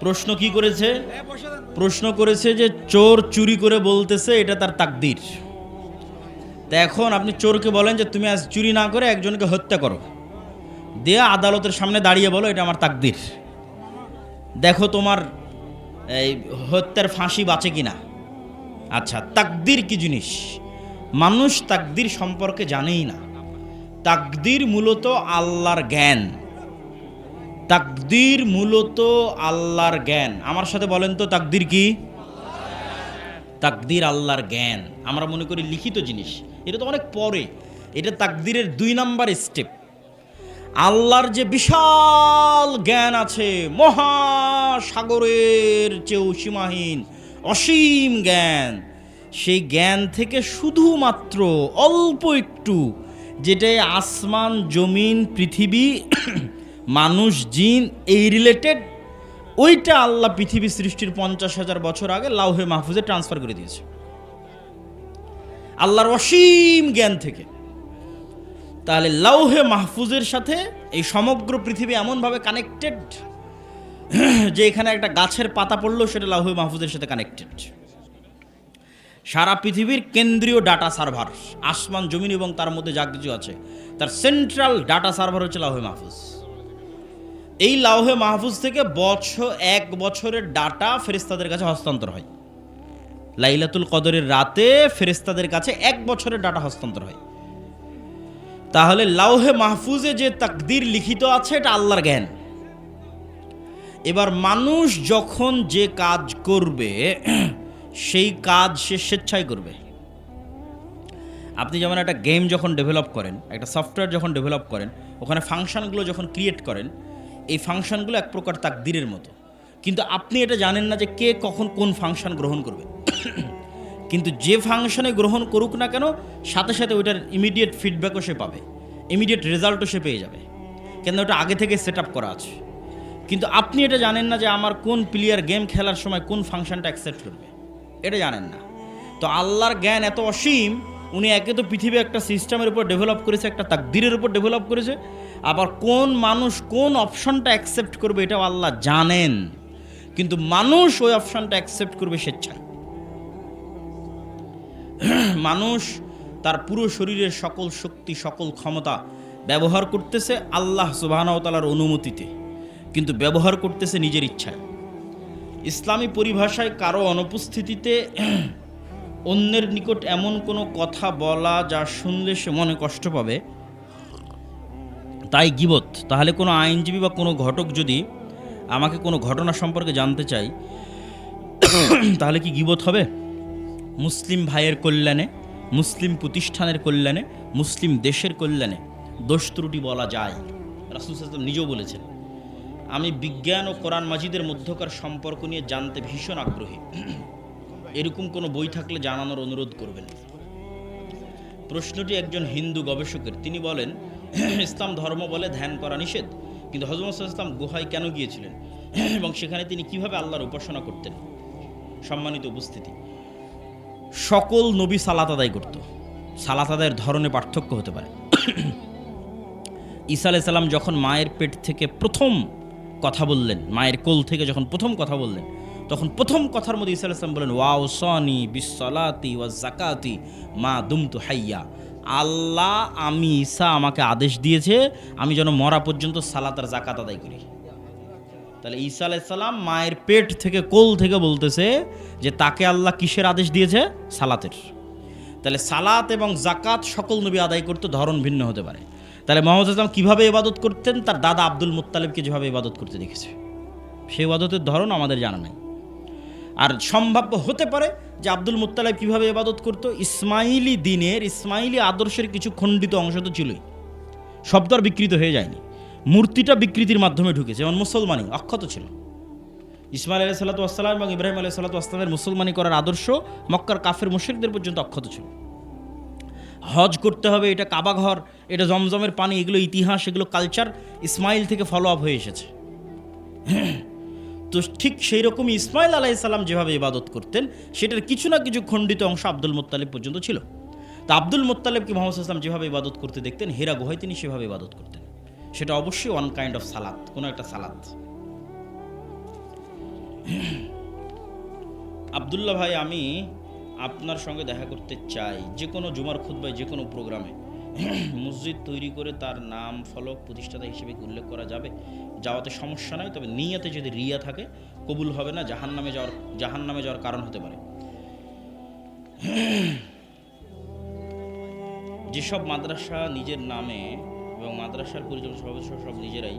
প্রশ্ন কি করেছে? প্রশ্ন করেছে যে চোর চুরি করে বলতেছে এটা তার তাকদীর। তা এখন আপনি চোরকে বলেন যে তুমি আজ চুরি না করে একজনকে হত্যা করো, দিয়ে আদালতের সামনে দাঁড়িয়ে বলো এটা আমার তাকদীর, দেখো তোমার এই হত্যার ফাঁসি বাঁচে কিনা। আচ্ছা, তাকদীর কি জিনিস? মানুষ তাকদীর সম্পর্কে জানেই না। তাকদীর মূলত আল্লাহর জ্ঞান। তাকদীর মূলত আল্লাহর জ্ঞান। আমার সাথে বলেন তো তাকদীর কি? তাকদীর আল্লাহর জ্ঞান। আমরা মনে করি লিখিত জিনিস, এটা তো অনেক পরে। এটা তাকদীরের 2 নাম্বার স্টেপ। আল্লাহর যে বিশাল জ্ঞান আছে, মহাসাগরের চেয়েও সীমাহীন অসীম জ্ঞান, সেই জ্ঞান থেকে শুধুমাত্র অল্প একটু, যেটাই আসমান জমিন পৃথিবী মানুষ জিন এই রিলেটেড, ওইটা আল্লাহ পৃথিবী সৃষ্টির 50,000 বছর আগে লাউহে মাহফুজে ট্রান্সফার করে দিয়েছে আল্লাহর অসীম জ্ঞান থেকে। তাহলে লাউহে মাহফুজের সাথে এই সমগ্র পৃথিবী এমনভাবে কানেক্টেড যে এখানে একটা গাছের পাতা পড়লেও সেটা লাউহে মাহফুজের সাথে কানেক্টেড। সারা পৃথিবীর কেন্দ্রীয় ডাটা সার্ভার, আসমান জমিন এবং তার মধ্যে যা কিছু আছে তার সেন্ট্রাল ডাটা সার্ভার হচ্ছে লাউহে মাহফুজ। এই লাউহে মাহফুজ থেকে এক বছরের ডাটা ফেরেশতাদের কাছে হস্তান্তর হয়। লাইলাতুল কদরের রাতে ফেরেশতাদের কাছে 1 বছরের ডাটা হস্তান্তর হয়। তাহলে লাউহে মাহফুজে যে তাকদীর লিখিত আছে এটা আল্লাহর জ্ঞান। এবার মানুষ যখন যে কাজ করবে সেই কাজ সে স্বেচ্ছায় করবে। আপনি যেমন একটা গেম যখন ডেভেলপ করেন, একটা সফটওয়্যার যখন ডেভেলপ করেন, ওখানে ফাংশনগুলো যখন ক্রিয়েট করেন, এই ফাংশনগুলো এক প্রকার তাকদীরের মতো। কিন্তু আপনি এটা জানেন না যে কে কখন কোন ফাংশন গ্রহণ করবে। কিন্তু যে ফাংশনে গ্রহণ করুক না কেন, সাথে সাথে ওইটার ইমিডিয়েট ফিডব্যাকও সে পাবে, ইমিডিয়েট রেজাল্টও সে পেয়ে যাবে, কেন ওটা আগে থেকে সেট আপ করা আছে। কিন্তু আপনি এটা জানেন না যে আমার কোন প্লেয়ার গেম খেলার সময় কোন ফাংশনটা অ্যাকসেপ্ট করবে, এটা জানেন না। তো আল্লাহর জ্ঞান এত অসীম, উনি একে তো পৃথিবী একটা সিস্টেমের উপর ডেভেলপ করেছে, একটা তাকদীরের উপর ডেভেলপ করেছে, আবার কোন মানুষ কোন অপশনটা অ্যাকসেপ্ট করবে এটাও আল্লাহ জানেন। কিন্তু মানুষ ওই অপশনটা অ্যাকসেপ্ট করবে স্বেচ্ছায়। মানুষ তার পুরো শরীরের সকল শক্তি সকল ক্ষমতা ব্যবহার করতেছে আল্লাহ সুবহানাহু ওয়া তাআলার অনুমতিতে, কিন্তু ব্যবহার করতেছে নিজের ইচ্ছায়। ইসলামী পরিভাষায় কারো অনুপস্থিতিতে অন্যের নিকট এমন কোনো কথা বলা যা শুনলে সে মনে কষ্ট পাবে, তাই গীবত। তাহলে কোনো আইনজীবী বা কোনো ঘটক যদি আমাকে কোনো ঘটনা সম্পর্কে জানতে চাই, তাহলে কি গীবত হবে? মুসলিম ভাইয়ের কল্যাণে, মুসলিম প্রতিষ্ঠানের কল্যাণে, মুসলিম দেশের কল্যাণে দোষ ত্রুটি বলা যায়। রাসূল সাল্লাল্লাহু আলাইহি ওয়াসাল্লাম নিজেও বলেছেন, আমি বিজ্ঞান ও কোরআন মাজিদের মধ্যকার সম্পর্ক নিয়ে জানতে ভীষণ আগ্রহী, এরকম কোনো বই থাকলে জানানোর অনুরোধ করবেন। প্রশ্নটি একজন হিন্দু গবেষকের। তিনি বলেন, ইসলাম ধর্ম বলে ধ্যান করা নিষেধ, কিন্তু হযরত মুহাম্মদ সাল্লাল্লাহু আলাইহি ওয়াসাল্লাম গুহায় কেন গিয়েছিলেন এবং সেখানে তিনি কিভাবে আল্লাহর উপাসনা করতেন? সম্মানিত উপস্থিতি, সকল নবী সালাত আদায় করত। সালাত আদায়ের ধরনে পার্থক্য হতে পারে। ঈসা আলাইহিস সালাম যখন মায়ের পেট থেকে প্রথম কথা বললেন, মায়ের কোল থেকে যখন প্রথম কথা বললেন, তখন প্রথম কথার মধ্যে ঈসা আলাইহিস সালাম বলেন, ওয়াউসানি বিসসালাতি ওয়াজ যাকাতি মা দুমতু হাইয়া। আল্লাহ, আমি ঈসা, আমাকে আদেশ দিয়েছে আমি যেন মরা পর্যন্ত সালাত আর যাকাত আদায় করি। তাহলে ঈসা আলাইহিস সালাম মায়ের পেট থেকে কোল থেকে বলতেছে যে তাকে আল্লাহ কিসের আদেশ দিয়েছে? সালাতের। তাহলে সালাত এবং যাকাত সকল নবী আদায় করতে, ধরন ভিন্ন হতে পারে। তাহলে মুহাম্মদ সাল্লাল্লাহু আলাইহি ওয়াসাল্লাম কীভাবে ইবাদত করতেন? তার দাদা আব্দুল মুত্তালিবকে যেভাবে ইবাদত করতে দেখেছে, সেই ইবাদতের ধরন আমাদের জানা নাই। আর সম্ভাব্য হতে পারে যে আব্দুল মুত্তালিব কীভাবে ইবাদত করত, ইসমাইলি দিনের, ইসমাইলি আদর্শের কিছু খণ্ডিত অংশ তো ছিলই, শব্দ আর বিকৃত হয়ে যায়নি, মূর্তিটা বিকৃতির মাধ্যমে ঢুকেছে। যেমন মুসলমানি অক্ষত ছিল। ইসমাইল আলাইহিস সালাতু ওয়াস সালাম এবং ইব্রাহিম আলাইহিস সালাতু ওয়াস সালামের মুসলমানি করার আদর্শ মক্কার কাফের মুশরিকদের পর্যন্ত অক্ষত ছিল। হজ করতে হবে, এটা কাবা ঘর, এটা জমজমের পানি, এগুলো ইতিহাস, এগুলো কালচার ইসমাইল থেকে ফলো আপ হয়ে এসেছে। তো ঠিক সেই রকমই ইসমাইল আলাইহিস সালাম যেভাবে ইবাদত করতেন, সেটার কিছু না কিছু খণ্ডিত অংশ আব্দুল মুত্তালিব পর্যন্ত ছিল। তা আব্দুল মুত্তালিবকে মুহাম্মদ সাল্লাল্লাহু আলাইহি ওয়াসাল্লাম যেভাবে ইবাদত করতে দেখতেন, হেরা গুহায় তিনি সেভাবে ইবাদত করতেন। সেটা অবশ্যই ওয়ান কাইন্ড অফ সালাত, কোনো একটা সালাত। আবদুল্লাহ ভাই, আমি আপনার সঙ্গে দেখা করতে চাই যে কোনো জুমার খুতবায়, যে কোনো প্রোগ্রামে মসজিদ তৈরি করে তার নাম ফলক প্রতিষ্ঠাতা হিসেবে উল্লেখ করা যাবে? যাওয়াতে সমস্যা নাই, তবে নিয়াতে যদি রিয়া থাকে কবুল হবে না, জাহান্নামে যাওয়ার কারণ হতে পারে। যেসব মাদ্রাসা নিজের নামে এবং মাদ্রাসার পরিচালক সদস্য সব নিজেরাই,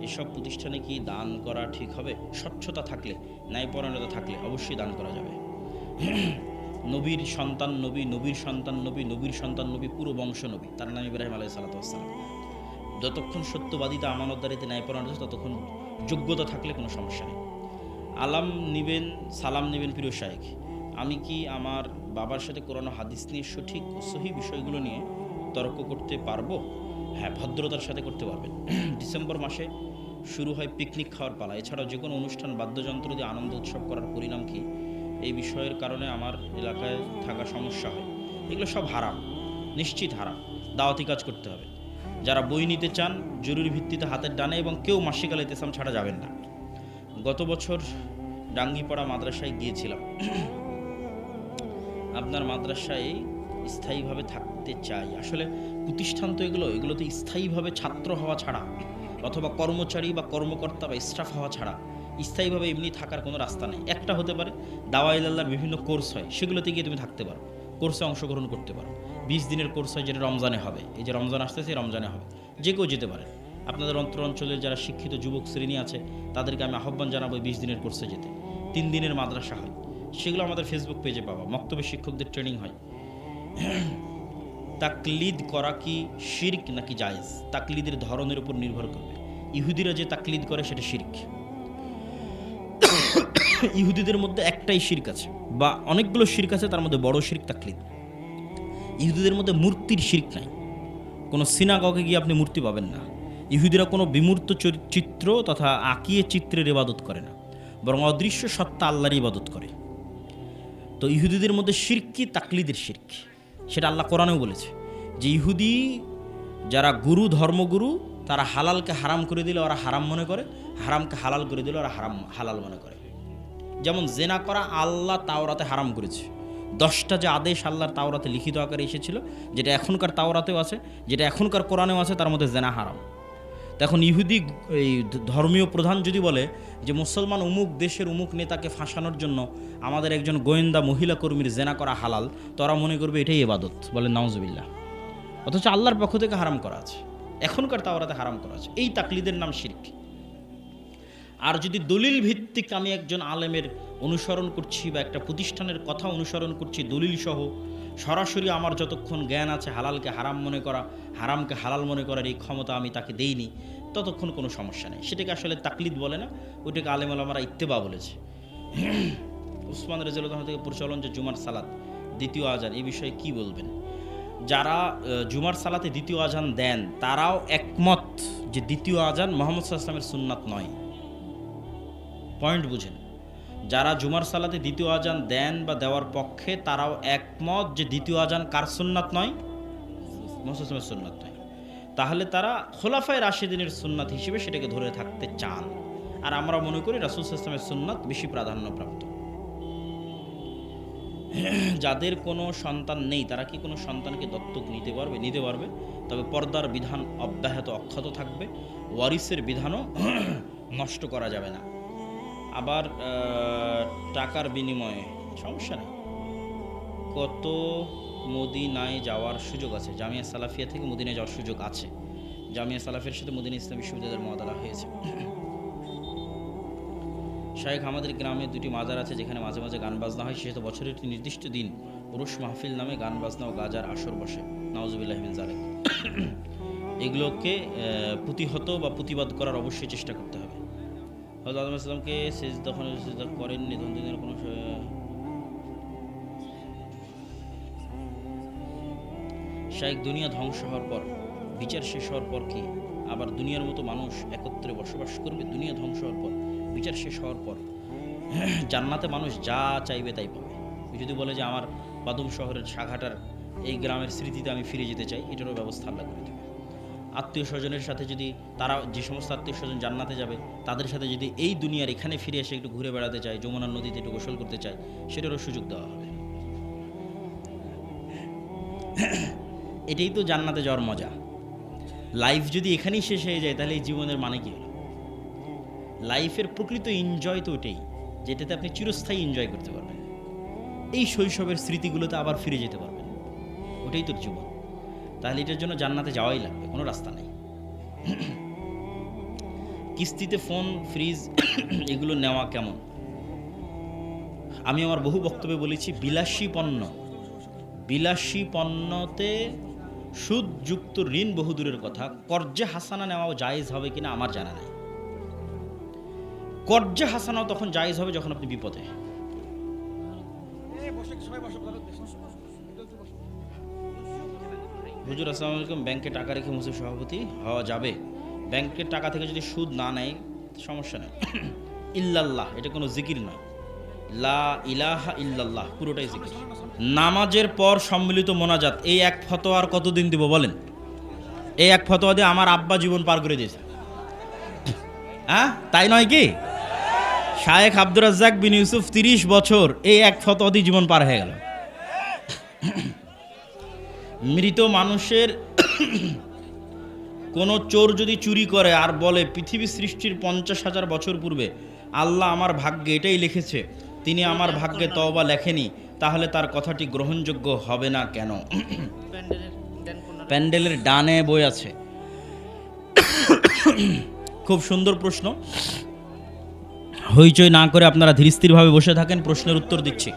এসব প্রতিষ্ঠানে কি দান করা ঠিক হবে? স্বচ্ছতা থাকলে, ন্যায়পরায়ণতা থাকলে অবশ্যই দান করা যাবে। নবীর সন্তান নবী, নবীর সন্তান নবী, নবীর সন্তান নবী, পুরো বংশ নবী, তার নাম ইব্রাহিম আলাইহিস সালাতু ওয়াস সালাম। যতক্ষণ সত্যবাদিতা, আমানতদারিতে, ন্যায়পরায়ণতা, ততক্ষণ যোগ্যতা থাকলে কোনো সমস্যা নেই। আলাম নিবেন, সালাম নেবেন প্রিয় শায়েখ। আমি কি আমার বাবার সাথে কোরআন হাদিস নিয়ে সঠিক ও সহি বিষয়গুলো নিয়ে তর্ক করতে পারবো? হ্যাঁ, ভদ্রতার সাথে করতে পারবেন। ডিসেম্বর মাসে শুরু হয় পিকনিক খাওয়ার পালা। এছাড়াও যে কোনো অনুষ্ঠান, বাদ্যযন্ত্র দিয়ে আনন্দ উৎসব করার পরিণাম কি? এই বিষয়ের কারণে আমার এলাকায় থাকা সমস্যা হয়। এগুলো সব হারাম, নিশ্চিত হারাম। দাওয়াতি কাজ করতে হবে। যারা বই নিতে চান জরুরি ভিত্তিতে হাতের ডানে, এবং কেউ মাসিক আল ইতিসাম ছাড়া যাবেন না। গত বছর ডাঙ্গিপাড়া মাদ্রাসায় গিয়েছিলাম। আপনার মাদ্রাসায় স্থায়ীভাবে থাকতে চাই। আসলে প্রতিষ্ঠান তো এগুলোতে স্থায়ীভাবে ছাত্র হওয়া ছাড়া, অথবা কর্মচারী বা কর্মকর্তা বা স্টাফ হওয়া ছাড়া স্থায়ীভাবে এমনি থাকার কোনো রাস্তা নেই। একটা হতে পারে, দাওয়াইল আল্লাহর বিভিন্ন কোর্স হয়, সেগুলোতে গিয়ে তুমি থাকতে পারো, কোর্সে অংশগ্রহণ করতে পারো। 20 দিনের কোর্স হয়, যেটা রমজানে হবে। এই যে রমজান আসতেছে, রমজানে হবে, যে কেউ যেতে পারে। আপনাদের অঞ্চলের যারা শিক্ষিত যুবক শ্রেণী আছে, তাদেরকে আমি আহ্বান জানাবো 20 দিনের কোর্সে যেতে। 3 দিনের মাদ্রাসা হয়, সেগুলো আমাদের ফেসবুক পেজে পাবা। মক্তবের শিক্ষকদের ট্রেনিং হয়। তাকলিদ করা কি শিরক নাকি জায়েজ? তাকলিদের ধরনের উপর নির্ভর করবে। ইহুদিরা যে তাকলিদ করে সেটা শিরক। ইহুদিদের মধ্যে একটাই শিরক আছে, বা অনেকগুলো শিরক আছে, তার মধ্যে বড় শিরক তাকলিদ। ইহুদিদের মধ্যে মূর্তির শিরক নাই। কোনো সিনাগগে গিয়ে আপনি মূর্তি পাবেন না। ইহুদিরা কোনো বিমূর্ত চিত্র তথা আঁকিয়ে চিত্রের ইবাদত করে না, বরং অদৃশ্য সত্তা আল্লাহর ইবাদত করে। তো ইহুদিদের মধ্যে শিরক কি? তাকলিদের শিরক। সেটা আল্লাহ কোরআনেও বলেছে যে ইহুদি যারা গুরু, ধর্মগুরু, তারা হালালকে হারাম করে দিলে ওরা হারাম মনে করে, হারামকে হালাল করে দিলে ওরা হালাল মনে করে। যেমন জেনা করা আল্লাহ তাওরাতে হারাম করেছে। 10টা যে আদেশ আল্লাহর তাওরাতে লিখিত আকারে এসেছিল, যেটা এখনকার তাওরাতেও আছে, যেটা এখনকার কোরআনেও আছে, তার মধ্যে জেনা হারাম। তখন ইহুদি এই ধর্মীয় প্রধান যদি বলে যে মুসলমান উমুক দেশের উমুক নেতাকে ফাঁসানোর জন্য আমাদের একজন গোয়েন্দা মহিলা কর্মীর জেনা করা হালাল, তোরা মনে করবে এটাই ইবাদত, বলে নাউজুবিল্লাহ। অথচ আল্লাহর পক্ষ থেকে হারাম করা আছে, এখনকার তাওরাতে হারাম করা আছে। এই তাকলিদের নাম শিরক। আর যদি দলিল ভিত্তিক আমি একজন আলেমের অনুসরণ করছি বা একটা প্রতিষ্ঠানের কথা অনুসরণ করছি দলিল সহ, সরাসরি আমার যতক্ষণ জ্ঞান আছে হালালকে হারাম মনে করা, হারামকে হালাল মনে করার এই ক্ষমতা আমি তাকে দেইনি, ততক্ষণ কোনো সমস্যা নেই। সেটাকে আসলে তাকলিদ বলে না, ওইটাকে আলেম ওলামারা ইত্তেবা বলেছে। উসমান রাদিয়াল্লাহু আনহু থেকে প্রচলন যে জুমার সালাত দ্বিতীয় আজান, এই বিষয়ে কি বলবেন? যারা জুমার সালাতে দ্বিতীয় আজান দেন তারাও একমত যে দ্বিতীয় আজান মুহাম্মদ সাল্লাল্লাহু আলাইহি ওয়াসাল্লামের সুন্নাত নয়। পয়েন্ট বুঝেন। যারা জুমার সালাতে দ্বিতীয় আজান দেন বা দেওয়ার পক্ষে, তারাও একমত যে দ্বিতীয় আজান কার সুন্নাত নয়? মুহাম্মদ সাল্লাল্লাহু আলাইহি ওয়াসাল্লামের সুন্নাত নয়। তাহলে তারা খোলাফায়ে রাশিদিনের সুন্নাত হিসেবে সেটাকে ধরে থাকতে চান। আর আমরা মনে করি রাসূল সাল্লাল্লাহু আলাইহি ওয়াসাল্লামের সুন্নাত বেশি প্রাধান্যপ্রাপ্ত। যাদের কোনো সন্তান নেই তারা কি কোনো সন্তানকে দত্তক নিতে পারবে? নিতে পারবে, তবে পর্দার বিধান অব্যাহত অক্ষত থাকবে, ওয়ারিসের বিধানও নষ্ট করা যাবে না। আবার টাকার বিনিময়ে সমস্যা নেই। কত মদিনায় যাওয়ার সুযোগ আছে? জামিয়া সালাফিয়া থেকে মদিনায় যাওয়ার সুযোগ আছে। জামিয়া সালাফিয়ার সাথে মদিনা ইসলামী বিশ্ববিদ্যালয়ের মুআদালা হয়েছে। শায়েখ, আমাদের গ্রামে 2টি মাজার আছে যেখানে মাঝে মাঝে গান বাজনা হয়, সেহেতু বছরের একটি নির্দিষ্ট দিন পুরুষ মাহফিল নামে গান বাজনা ও গাজার আসর বসে। নাউজুবিল্লাহি মিন যালিক। এগুলোকে প্রতিহত বা প্রতিবাদ করার অবশ্যই চেষ্টা করতে হবে। হযরত আদম আলাইহিস সালামকে সিজদা করেননি দিনের কোনো শায়েখ, দুনিয়া ধ্বংস হওয়ার পর, বিচার শেষ হওয়ার পর কি আবার দুনিয়ার মতো মানুষ একত্রে বসবাস করবে? দুনিয়া ধ্বংস হওয়ার পর, বিচার শেষ হওয়ার পর জান্নাতে মানুষ যা চাইবে তাই পাবে। যদি বলে যে আমার বাদুম শহরের সাঘাটার এই গ্রামের স্মৃতিতে আমি ফিরে যেতে চাই, এটারও ব্যবস্থা আল্লাহ করে দেবে। আত্মীয় স্বজনের সাথে যদি তারা যে সমস্ত আত্মীয় স্বজন জান্নাতে যাবে তাদের সাথে যদি এই দুনিয়ার এখানে ফিরে এসে একটু ঘুরে বেড়াতে চায়, যমুনার নদীতে একটু গোসল করতে চায়, সেটারও সুযোগ দেওয়া হবে। এটাই তো জান্নাতে যাওয়ার মজা। লাইফ যদি এখানেই শেষ হয়ে যায় তাহলে এই জীবনের মানে কি হলো? লাইফের প্রকৃত এনজয় তো ওটাই, যেটাতে আপনি চিরস্থায়ী এনজয় করতে পারবেন, এই শৈশবের স্মৃতিগুলোতে আবার ফিরে যেতে পারবেন, ওটাই তোর জীবন। তাহলে এটার জন্য জান্নাতে যাওয়াই লাগবে, কোনো রাস্তা নেই। কিস্তিতে ফোন, ফ্রিজ এগুলো নেওয়া কেমন? আমি আমার বহু বক্তব্যে বলেছি, বিলাসী পণ্যতে সুদযুক্ত ঋণ বহুদূরের কথা, কর্জে হাসানা নেওয়াও জায়েজ হবে কিনা আমার জানা নাই। কর্জে হাসানাও তখন জায়েজ হবে যখন আপনি বিপদে। হুজুর আসসালামু আলাইকুম, ব্যাংকে টাকা রেখে মুসলিম সভাপতি হওয়া যাবে? ব্যাংকের টাকা থেকে যদি সুদ না নেয় সমস্যা নেই। ইল্লাল্লাহ এটা কোনো জিকির নয়, লা ইলাহা ইল্লাল্লাহ পুরোটাই জিকির। নামাজের পর সম্মিলিত মোনাজাত, এই এক ফতোয়ার কতদিন দিব বলেন? এই এক ফতোয়া দিয়ে আমার আব্বা জীবন পার করে দিয়েছে। হ্যাঁ তাই নয় কি? শায়েখ আব্দুর রাজ্জাক বিন ইউসুফ 30 বছর এই এক ফতোয়া দিয়ে জীবন পার হয়ে গেল। মৃত মানুষের কোনো চোর যদি চুরি করে আর বলে পৃথিবী সৃষ্টির 50,000 বছর পূর্বে আল্লাহ আমার ভাগ্যে এটাই লিখেছে, তিনি আমার ভাগ্যে তওবা লেখেনি, তাহলে তার কথাটি গ্রহণযোগ্য হবে না কেন? প্যান্ডেলের ডানে বই আছে। খুব সুন্দর প্রশ্ন। হইচই না করে আপনারা ধীরস্থিরভাবে বসে থাকেন, প্রশ্নের উত্তর দিচ্ছি।